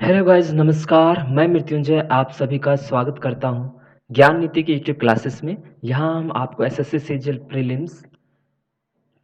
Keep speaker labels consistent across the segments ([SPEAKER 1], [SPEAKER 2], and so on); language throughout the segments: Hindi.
[SPEAKER 1] हेलो गाइस, नमस्कार। मैं मृत्युंजय आप सभी का स्वागत करता हूं ज्ञान नीति की यूट्यूब क्लासेस में। यहां हम आपको एसएससी सीजीएल प्रीलिम्स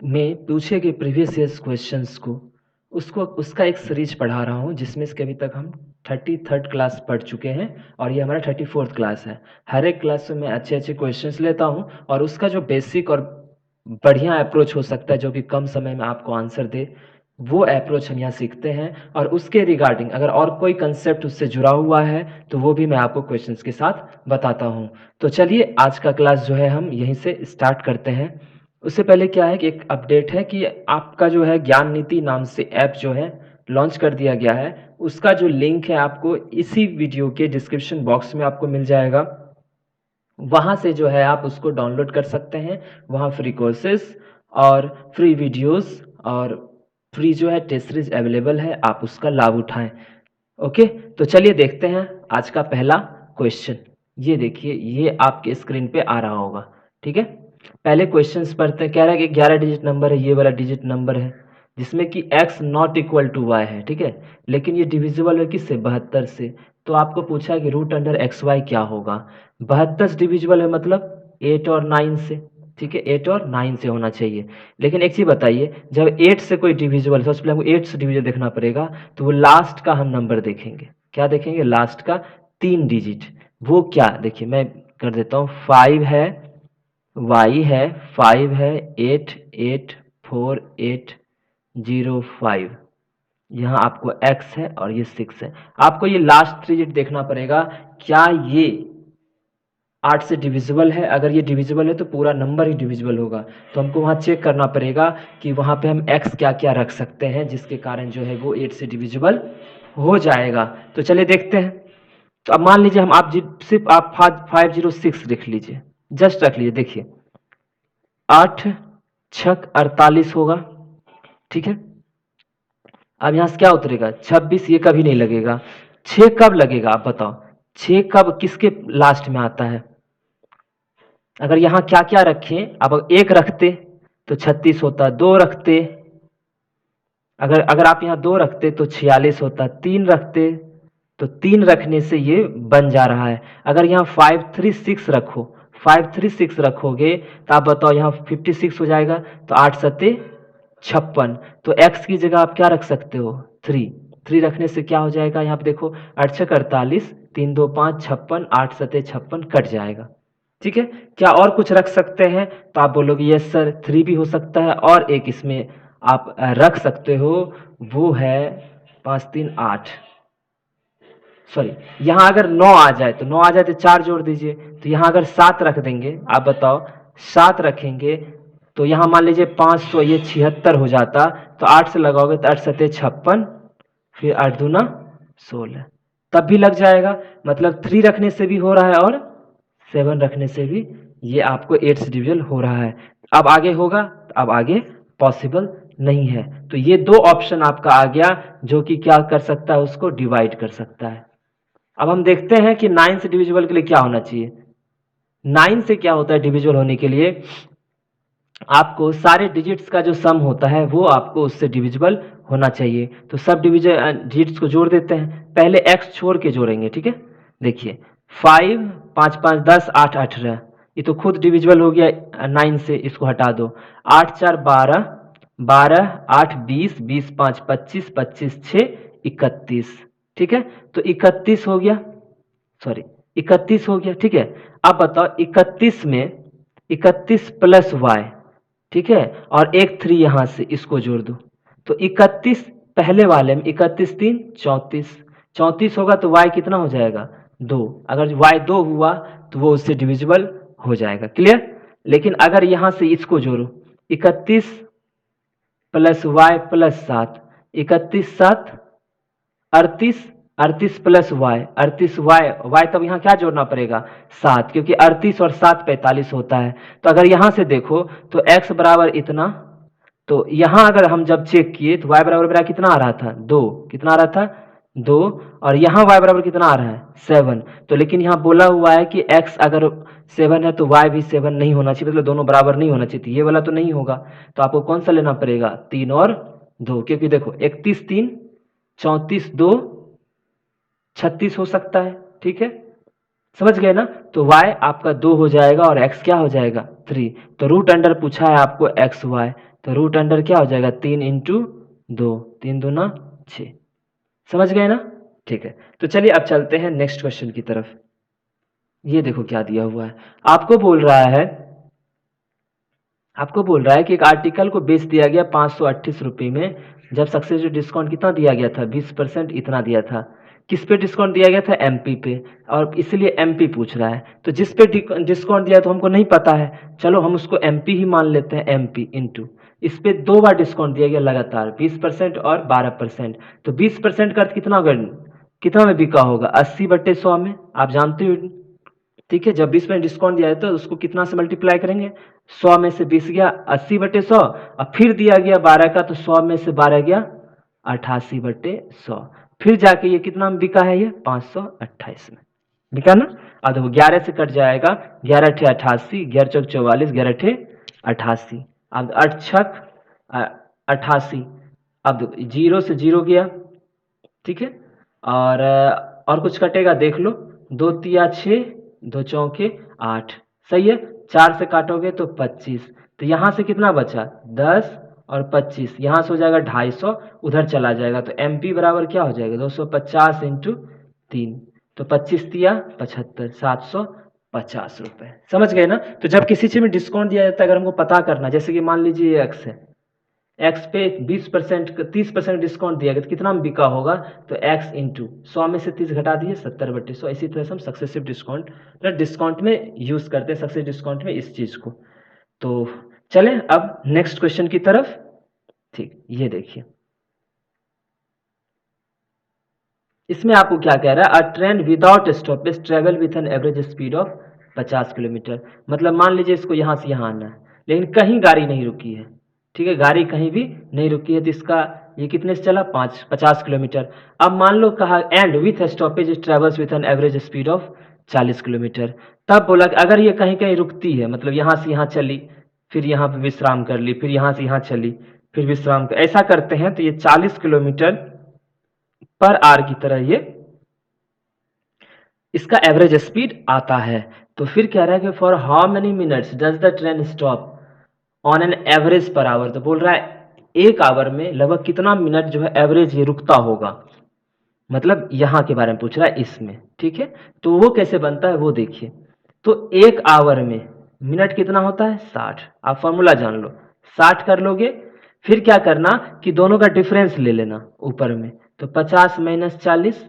[SPEAKER 1] में पूछे गए प्रीवियस ईयर्स क्वेश्चंस को उसका एक सीरीज पढ़ा रहा हूं, जिसमें इसके अभी तक हम 33rd क्लास पढ़ चुके हैं और ये हमारा 34th क्लास है। हर एक क्लास में मैं अच्छे अच्छे क्वेश्चंस लेता हूं और उसका जो बेसिक और बढ़िया अप्रोच हो सकता है, जो कि कम समय में आपको आंसर दे, वो अप्रोच हम यहाँ सीखते हैं। और उसके रिगार्डिंग अगर और कोई कंसेप्ट उससे जुड़ा हुआ है तो वो भी मैं आपको क्वेश्चंस के साथ बताता हूँ। तो चलिए आज का क्लास जो है हम यहीं से स्टार्ट करते हैं। उससे पहले क्या है कि एक अपडेट है कि आपका जो है ज्ञान नीति नाम से ऐप जो है लॉन्च कर दिया गया है। उसका जो लिंक है आपको इसी वीडियो के डिस्क्रिप्शन बॉक्स में आपको मिल जाएगा। वहाँ से जो है आप उसको डाउनलोड कर सकते हैं। वहाँ फ्री कोर्सेज और फ्री वीडियोस और फ्री जो है टेस्ट सीरीज अवेलेबल है, आप उसका लाभ उठाएं। ओके, तो चलिए देखते हैं आज का पहला क्वेश्चन। ये देखिए, ये आपके स्क्रीन पे आ रहा होगा। ठीक है, पहले क्वेश्चंस पढ़ते हैं। कह रहा है कि 11 डिजिट नंबर है, ये वाला डिजिट नंबर है जिसमें कि x not equal to Y है। ठीक है, लेकिन ये डिविजिबल है किससे? 72 से। तो आपको पूछा है कि रूट अंडर एक्स वाई क्या होगा। 72 से डिविजिबल है मतलब 8 और 9 से। ठीक है, 8 और 9 से होना चाहिए। लेकिन एक चीज बताइए, जब 8 से कोई डिविजिबल, सबसे पहले हमको 8 से डिविजन देखना पड़ेगा, तो वो लास्ट का हम नंबर देखेंगे। क्या देखेंगे? लास्ट का 3 डिजिट। वो क्या? देखिए मैं कर देता हूँ। 5 है, y है, 5 है, 8 8 4 8 0 5। यहाँ आपको x है और ये 6 है। आपको ये लास्ट 3 डिजिट देखना पड़ेगा, क्या ये 8 से डिविजिबल है। अगर ये डिविजिबल है तो पूरा नंबर ही डिविजिबल होगा। तो हमको वहाँ चेक करना पड़ेगा कि वहाँ पे हम x क्या क्या रख सकते हैं जिसके कारण जो है वो 8 से डिविजिबल हो जाएगा। तो चलिए देखते हैं। तो अब मान लीजिए हम आप सिर्फ आप 506 लिख लीजिए, जस्ट रख लीजिए। देखिए 8 छक 48 होगा। ठीक है, अब यहाँ से क्या उतरेगा? 26। ये कभी नहीं लगेगा। 6 कब लगेगा आप बताओ? 6 कब किसके लास्ट में आता है? अगर यहाँ क्या क्या रखें, अब 1 रखते तो 36 होता, 2 रखते, अगर अगर आप यहाँ 2 रखते तो 46 होता, 3 रखते तो 3 रखने से ये बन जा रहा है। अगर यहाँ 536 रखो, 536 रखोगे तो आप बताओ यहाँ 56 हो जाएगा। तो 8 सत्ते 56। तो x की जगह आप क्या रख सकते हो? 3। 3 रखने से क्या हो जाएगा? यहाँ पे देखो 8 छक 48, 3 2 5 56, 8 सत्ते 56 कट जाएगा। ठीक है, क्या और कुछ रख सकते हैं? तो आप बोलोगे यस सर, 3 भी हो सकता है और एक इसमें आप रख सकते हो, वो है 5 3 8। सॉरी, यहाँ अगर 9 आ जाए तो 9 आ जाए तो 4 जोड़ दीजिए। तो यहाँ अगर 7 रख देंगे, आप बताओ 7 रखेंगे तो यहाँ मान लीजिए 500, ये 76 हो जाता। तो 8 से लगाओगे तो 8 सत्ते 56, फिर 8 दूना 16, तब भी लग जाएगा। मतलब 3 रखने से भी हो रहा है और 7 रखने से भी ये आपको 8 से डिविजन हो रहा है। अब आगे होगा? अब आगे पॉसिबल नहीं है। तो ये 2 ऑप्शन आपका आ गया जो कि क्या कर सकता है? उसको डिवाइड कर सकता है। अब हम देखते हैं कि 9 से डिविजिबल के लिए क्या होना चाहिए। 9 से क्या होता है डिविजिबल होने के लिए? आपको सारे डिजिट्स का जो सम होता है वो आपको उससे डिविजिबल होना चाहिए। तो सब डिजिट्स को जोड़ देते हैं। पहले x छोड़ के जोड़ेंगे। ठीक है, देखिए 5 5 5 10 8 18, ये तो खुद डिविजिबल हो गया 9 से, इसको हटा दो। 8 4 12, 12 8 20, 20 5 25, 25 6 31। ठीक है, तो 31 हो गया, सॉरी 31 हो गया। ठीक है, अब बताओ 31 में 31 प्लस वाई, ठीक है, और एक 3 यहां से, इसको जोड़ दो। तो 31 पहले वाले में 31 3 34, 34 होगा तो y कितना हो जाएगा? 2। अगर y 2 हुआ तो वो उससे डिविजिबल हो जाएगा। क्लियर? लेकिन अगर यहां से इसको जोड़ो, 31 plus Y plus 7, 31 7 38, 38 plus Y 38, Y Y तब यहाँ क्या जोड़ना पड़ेगा? 7, क्योंकि 38 और 7 45 होता है। तो अगर यहाँ से देखो तो x बराबर इतना, तो यहाँ अगर हम जब चेक किए तो y बराबर मेरा कितना आ रहा था? 2। कितना आ रहा था? 2। और यहाँ y बराबर कितना आ रहा है? 7। तो लेकिन यहाँ बोला हुआ है कि x अगर 7 है तो y भी 7 नहीं होना चाहिए, मतलब दोनों बराबर नहीं होना चाहिए। ये वाला तो नहीं होगा, तो आपको कौन सा लेना पड़ेगा? 3 और 2, क्योंकि देखो 31 3 34 2 36 हो सकता है, ठीक है, समझ गए ना। तो y आपका 2 हो जाएगा और x क्या हो जाएगा 3। तो रूट अंडर पूछा है आपको एक्स वाई, तो रूट अंडर क्या हो जाएगा 3 इंटू 2, 3 दूना 6, समझ गए ना। ठीक है, तो चलिए अब चलते हैं नेक्स्ट क्वेश्चन की तरफ। ये देखो क्या दिया हुआ है, आपको बोल रहा है कि एक आर्टिकल को बेच दिया गया 538 रुपये में, जब सक्सेस डिस्काउंट कितना दिया गया था 20% इतना दिया था। किस पे डिस्काउंट दिया गया था एमपी पे, और इसलिए एमपी पूछ रहा है। तो जिस पे डिस्काउंट दिया तो हमको नहीं पता है, चलो हम उसको एमपी ही मान लेते हैं, एमपी इंटू इस पे 2 बार डिस्काउंट दिया गया लगातार 20% और 12%। तो 20% का अर्थ कितना होगा, कितना में बिका होगा 80/100 में, आप जानते हो, ठीक है। जब 20% डिस्काउंट दिया जाता है तो उसको कितना से मल्टीप्लाई करेंगे, 100 में से 20 गया 80/100, और फिर दिया गया 12 का, तो 100 में से 12 गया 88/100, फिर जाके ये कितना में बिका है, ये 528 में बिका ना। अब देखो 11 से कट जाएगा, 11 × 88, 11 चौक 44, 11 × 88, अब 8 छक 88, अब देखो 0 से 0 गया, ठीक है, और कुछ कटेगा देख लो, 2 तिया 6, 2 चौके 8, सही है। 4 से काटोगे तो 25, तो यहाँ से कितना बचा 10 और 25, यहाँ से हो जाएगा 250, उधर चला जाएगा, तो एमपी बराबर क्या हो जाएगा 250 इंटू 3, तो 25 तिया 75, 750 रुपये, समझ गए ना। तो जब किसी चीज़ में डिस्काउंट दिया जाता है, अगर हमको पता करना, जैसे कि मान लीजिए एक्स है, एक्स पे 20% 30% डिस्काउंट दिया गया तो कितना में बिका होगा, तो एक्स इंटू 100 में से 30 घटा दिए 70/100। इसी तरह से हम सक्सेसिव डिस्काउंट में यूज करते हैं, सक्सेसिव डिस्काउंट में इस चीज को। तो चलें अब नेक्स्ट क्वेश्चन की तरफ। ठीक, ये देखिए, इसमें आपको क्या कह रहा है, अ train without stoppage travel with an average speed of 50 kilometre. मतलब मान लीजिए इसको यहाँ से यहाँ आना है, लेकिन कहीं गाड़ी नहीं रुकी है, ठीक है, गाड़ी कहीं भी नहीं रुकी है, तो इसका ये कितने से चला 50 किलोमीटर। अब मान लो कहा and with stoppage it travels with an average speed of 40 kilometre. तब बोला कि अगर ये कहीं कहीं रुकती है, मतलब यहाँ से यहाँ चली, फिर यहाँ पे विश्राम कर ली, फिर यहाँ से यहाँ चली, फिर विश्राम कर, ऐसा करते हैं, तो ये 40 किलोमीटर पर आवर की तरह ये इसका एवरेज स्पीड आता है। तो फिर कह रहा है कि for how many minutes does the train stop on an average per hour. तो बोल रहा है एक आवर में लगभग कितना मिनट जो है एवरेज ये रुकता होगा, मतलब यहाँ के बारे में पूछ रहा है इसमें, ठीक है। तो वो कैसे बनता है वो देखिए, तो एक आवर में मिनट कितना होता है 60, आप फॉर्मूला जान लो, 60 कर लोगे, फिर क्या करना कि दोनों का डिफरेंस ले लेना ऊपर में, तो 50 - 40,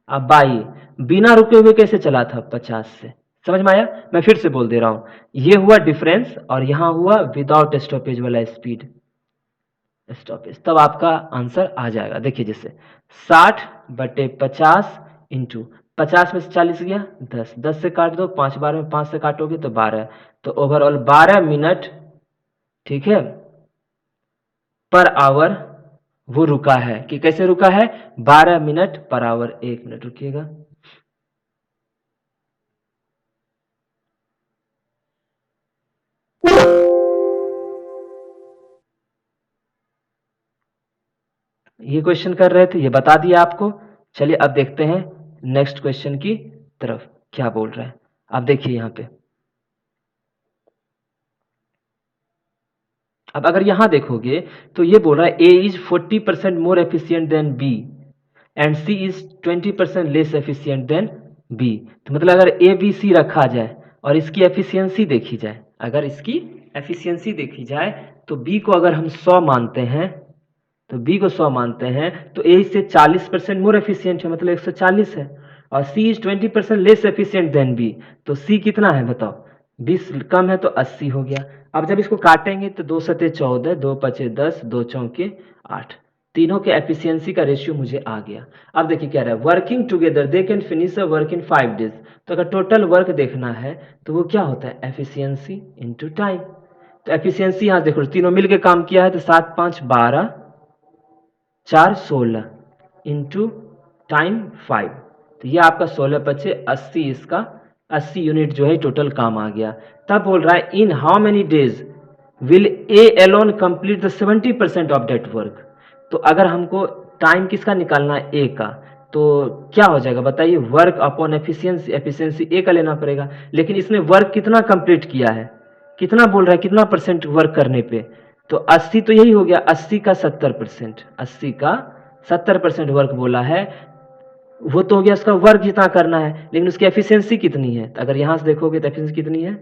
[SPEAKER 1] अब बाई बिना रुके हुए कैसे चला था 50 से, समझ में आया। मैं फिर से बोल दे रहा हूं, ये हुआ डिफरेंस और यहां हुआ विदाउट स्टॉपेज वाला स्पीड स्टॉपेज, तब आपका आंसर आ जाएगा। देखिए जैसे 60/50 इंटू 50 में से 40 गया 10, 10 से काट दो, 5 बार में 5 से काटोगे तो 12, तो ओवरऑल 12 मिनट, ठीक है, पर आवर वो रुका है। कि कैसे रुका है, 12 मिनट पर आवर, 1 मिनट रुकिएगा, ये क्वेश्चन कर रहे थे, ये बता दिया आपको। चलिए अब देखते हैं नेक्स्ट क्वेश्चन की तरफ क्या बोल रहा है। आप देखिए यहां पे, अब अगर यहां देखोगे तो ये बोल रहा है a is 40% more efficient than b and c is 20% less efficient than b. तो मतलब अगर ए बी सी रखा जाए और इसकी एफिशिएंसी देखी जाए, अगर इसकी एफिशिएंसी देखी जाए, तो बी को अगर हम 100 मानते हैं, तो बी को 100 मानते हैं, तो ए इससे 40% मोर एफिशिएंट है, मतलब 140 है, और c is 20% less efficient than b, तो सी कितना है बताओ, 20 कम है तो 80 हो गया। अब जब इसको काटेंगे तो 2 सते 14, 2 पचे 10, 2 चौके 8, तीनों के एफिशिएंसी का रेशियो मुझे आ गया। अब देखिए क्या रहा है, working together they can finish a work in 5 days. तो अगर टोटल वर्क देखना है तो वो क्या होता है, एफिशिएंसी इंटू टाइम। तो एफिशिएंसी यहाँ देखो तीनों मिलकर काम किया है, तो 7 5 12 4 16 इंटू टाइम 5, तो ये आपका 16 पचे 80, इसका 80 यूनिट जो है टोटल काम आ गया। तब बोल रहा है in how many days will A alone complete the 70% of that work. तो अगर हमको टाइम किसका निकालना है, ए का, तो क्या हो जाएगा बताइए, वर्क अपॉन एफिशिएंसी, एफिशिएंसी ए का लेना पड़ेगा। लेकिन इसने वर्क कितना कंप्लीट किया है, कितना बोल रहा है, कितना परसेंट वर्क करने पे, तो 80 तो यही हो गया, 80 का 70%, 80 का 70% वर्क बोला है, वो तो हो गया उसका वर्क जितना करना है, लेकिन उसकी एफिशिएंसी कितनी है, तो अगर यहाँ से देखोगे तो एफिशिएंसी कितनी है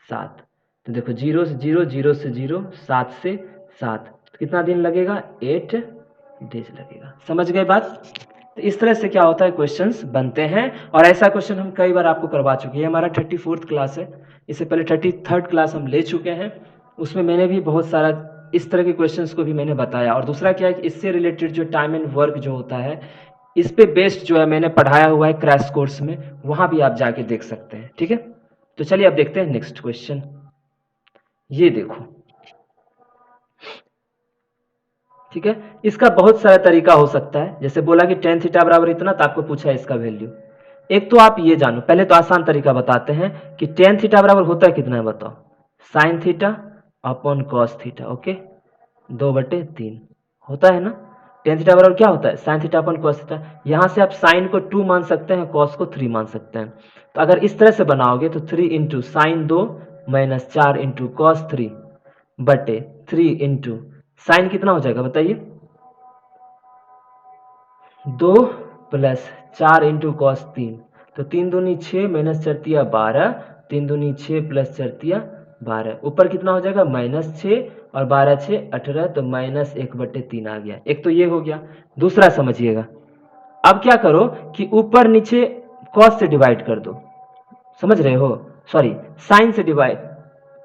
[SPEAKER 1] 7। तो देखो 0 से 0, 0 से 0, 7 से 7, तो कितना दिन लगेगा, 8 डेज लगेगा। समझ गए बात। तो इस तरह से क्या होता है, क्वेश्चंस बनते हैं, और ऐसा क्वेश्चन हम कई बार आपको करवा चुके हैं। हमारा 34th क्लास है, इससे पहले 33rd क्लास हम ले चुके हैं, उसमें मैंने भी बहुत सारा इस तरह के क्वेश्चंस को भी मैंने बताया। और दूसरा क्या है कि इससे रिलेटेड जो टाइम एंड वर्क जो होता है, इस पे बेस्ड जो है मैंने पढ़ाया हुआ है क्रैश कोर्स में, वहां भी आप जाके देख सकते हैं। ठीक है, तो चलिए अब देखते हैं नेक्स्ट क्वेश्चन। ये देखो, ठीक है, इसका बहुत सारा तरीका हो सकता है। जैसे बोला कि tan थीटा बराबर इतना, तो आपको पूछा है इसका वैल्यू। एक तो आप ये जानो, पहले तो आसान तरीका बताते हैं कि tan थीटा बराबर होता है कितना है बताओ, sin theta upon cos theta. Okay, 2/3 होता है ना। tan थीटा बराबर क्या होता है, sin theta upon cos theta. यहाँ से आप sin को 2 मान सकते हैं, cos को 3 मान सकते हैं। तो अगर इस तरह से बनाओगे तो 3 into sine 2 minus 4 into cos 3 बटे 3 इंटू साइन कितना हो जाएगा बताइए, 2 प्लस 4 इंटू कॉस 3, तो 3 दूनी 6 माइनस 4 12, 3 दूनी 6 प्लस 4 12, ऊपर कितना हो जाएगा -6 और 12 6 18, तो -1/3 आ गया। एक तो ये हो गया। दूसरा समझिएगा, अब क्या करो कि ऊपर नीचे कॉस से डिवाइड कर दो, समझ रहे हो, सॉरी साइन से डिवाइड,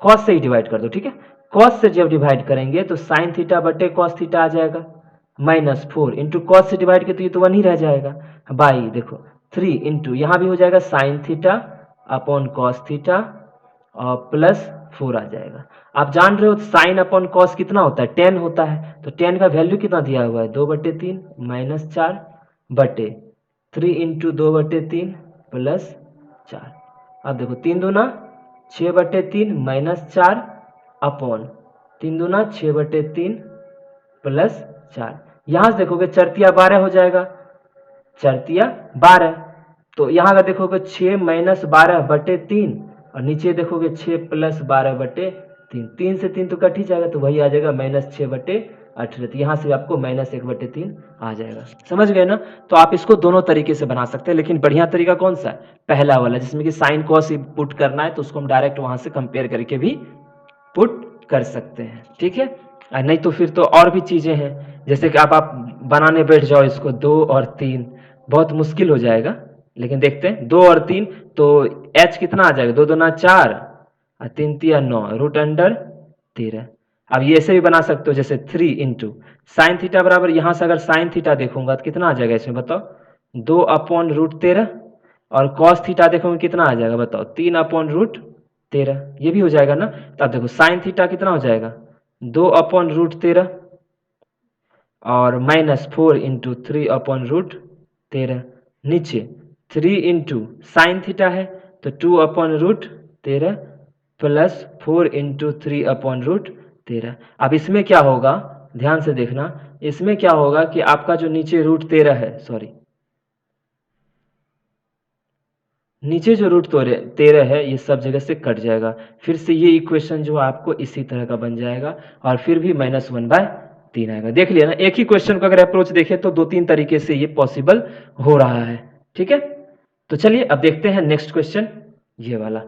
[SPEAKER 1] कॉस से ही डिवाइड कर दो। ठीक है, कॉस से जब डिवाइड करेंगे तो साइन थीटा बटे कॉस थीटा आ जाएगा, -4 इंटू कॉस से डिवाइड किया तो ये तो 1 ही रह जाएगा, बाई देखो 3 इंटू यहाँ भी हो जाएगा sine theta upon cos theta और प्लस 4 आ जाएगा। आप जान रहे हो साइन अपॉन कॉस कितना होता है, 10 होता है, तो 10 का वैल्यू कितना दिया हुआ है, 2/3 -4 बटे 3 इंटू 2/3 प्लस 4। अब देखो 3 दूना 6/3 -4 अपॉन 3 दूना 6/3 प्लस 4। यहां से देखोगे चरतिया 12 हो जाएगा, चरतिया 12, तो यहां अगर देखोगे 6 माइनस 12/3 और नीचे देखोगे 6 प्लस 12/3, 3 से 3 तो कट ही जाएगा, तो वही आ जाएगा -6/18, तो यहाँ से आपको -1/3 आ जाएगा। समझ गए ना। तो आप इसको दोनों तरीके से बना सकते हैं, लेकिन बढ़िया तरीका कौन सा है, पहला वाला, जिसमें कि साइन कॉस पुट करना है, तो उसको हम डायरेक्ट वहां से कंपेयर करके भी पुट कर सकते हैं। ठीक है, नहीं तो फिर तो और भी चीजें हैं, जैसे कि आप बनाने बैठ जाओ इसको 2 और 3, बहुत मुश्किल हो जाएगा। लेकिन देखते हैं 2 और 3, तो h कितना आ जाएगा, 2 दूना 4 और 3 तिया 9, रूट अंडर 13। अब ये ऐसे भी बना सकते हो, जैसे 3 इंटू साइन थीटा बराबर, यहां से अगर साइन थीटा देखूंगा तो कितना आ जाएगा इसमें बताओ, 2/√13, और कॉस थीटा देखोगे कितना आ जाएगा बताओ, 3/√13, ये भी हो जाएगा ना। तो अब देखो साइन थीटा कितना हो जाएगा, 2/√13 और -4 इंटू 3/√13, नीचे 3 इंटू साइन थीटा है तो 2/√13 प्लस 4 इंटू 3/√13। अब इसमें क्या होगा, ध्यान से देखना, इसमें क्या होगा कि आपका जो नीचे √13 है, सॉरी नीचे जो √13 है ये सब जगह से कट जाएगा, फिर से ये इक्वेशन जो आपको इसी तरह का बन जाएगा, और फिर भी -1/3 आएगा। देख लिया ना, एक ही क्वेश्चन को अगर अप्रोच देखें तो 2-3 तरीके से ये पॉसिबल हो रहा है। ठीक है, तो चलिए अब देखते हैं नेक्स्ट क्वेश्चन, ये वाला।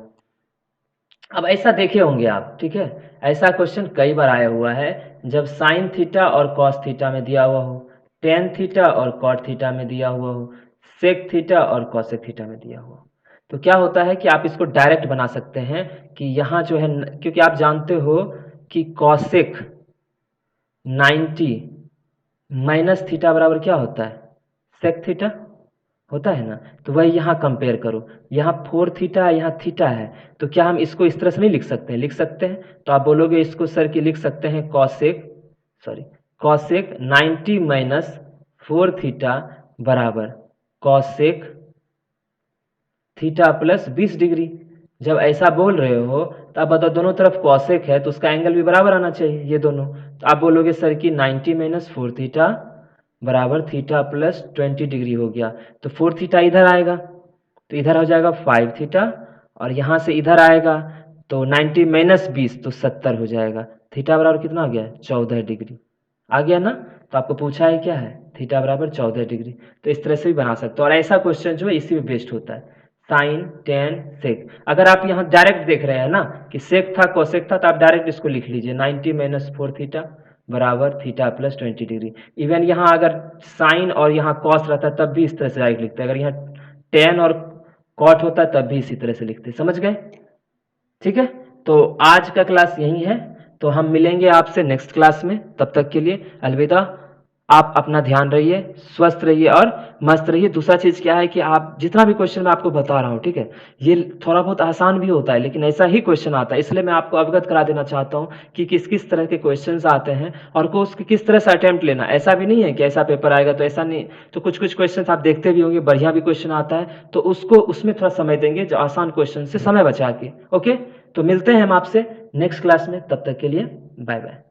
[SPEAKER 1] अब ऐसा देखे होंगे आप, ठीक है, ऐसा क्वेश्चन कई बार आया हुआ है, जब साइन थीटा और कॉस थीटा में दिया हुआ हो, टेन थीटा और कॉट थीटा में दिया हुआ हो, सेक थीटा और कॉसेक थीटा में दिया हुआ हो, तो क्या होता है कि आप इसको डायरेक्ट बना सकते हैं कि यहाँ जो है, क्योंकि आप जानते हो कि कॉसेक 90 माइनस थीटा बराबर क्या होता है, सेक थीटा होता है ना। तो वही यहाँ कंपेयर करो, यहाँ 4 थीटा है, यहाँ थीटा है, तो क्या हम इसको इस तरह से नहीं लिख सकते हैं, लिख सकते हैं। तो आप बोलोगे इसको सर कि लिख सकते हैं कॉसेक 90 माइनस 4 थीटा बराबर कॉसेक थीटा प्लस 20 डिग्री। जब ऐसा बोल रहे हो तो आप बताओ, दोनों तरफ कॉसेक है तो उसका एंगल भी बराबर आना चाहिए, ये दोनों। तो आप बोलोगे सर कि 90 माइनस 4 थीटा बराबर थीटा प्लस 20 डिग्री हो गया। तो 4 थीटा इधर आएगा, तो इधर हो जाएगा 5 थीटा, और यहाँ से इधर आएगा तो 90 माइनस 20 तो 70 हो जाएगा। थीटा बराबर कितना आ गया? 14 डिग्री आ गया ना। तो आपको पूछा है क्या है? थीटा बराबर 14 डिग्री। तो इस तरह से भी बना सकते हो, और ऐसा क्वेश्चन जो है इसी में बेस्ड होता है, साइन टेन सेक। अगर आप यहाँ डायरेक्ट देख रहे हैं ना कि सेक था कोसेक था, तो आप डायरेक्ट इसको लिख लीजिए 90 माइनस 4 थीटा बराबर थीटा प्लस 20 डिग्री। इवन यहाँ अगर साइन और यहाँ कॉस रहता तब भी इस तरह से डायरेक्ट लिखते हैं, अगर यहाँ टेन और कॉट होता तब भी इसी तरह से लिखते। समझ गए? ठीक है, तो आज का क्लास यही है, तो हम मिलेंगे आपसे नेक्स्ट क्लास में। तब तक के लिए अलविदा। आप अपना ध्यान रहिए, स्वस्थ रहिए और मस्त रहिए। दूसरा चीज़ क्या है कि आप जितना भी क्वेश्चन मैं आपको बता रहा हूँ, ठीक है, ये थोड़ा बहुत आसान भी होता है, लेकिन ऐसा ही क्वेश्चन आता है, इसलिए मैं आपको अवगत करा देना चाहता हूँ कि किस किस तरह के क्वेश्चंस आते हैं और को उसके किस तरह से अटेम्प्ट लेना। ऐसा भी नहीं है कि ऐसा पेपर आएगा तो ऐसा नहीं, तो कुछ कुछ क्वेश्चन आप देखते भी होंगे, बढ़िया भी क्वेश्चन आता है, तो उसको उसमें थोड़ा समय देंगे, जो आसान क्वेश्चन से समय बचा के। ओके, तो मिलते हैं हम आपसे नेक्स्ट क्लास में, तब तक के लिए बाय बाय।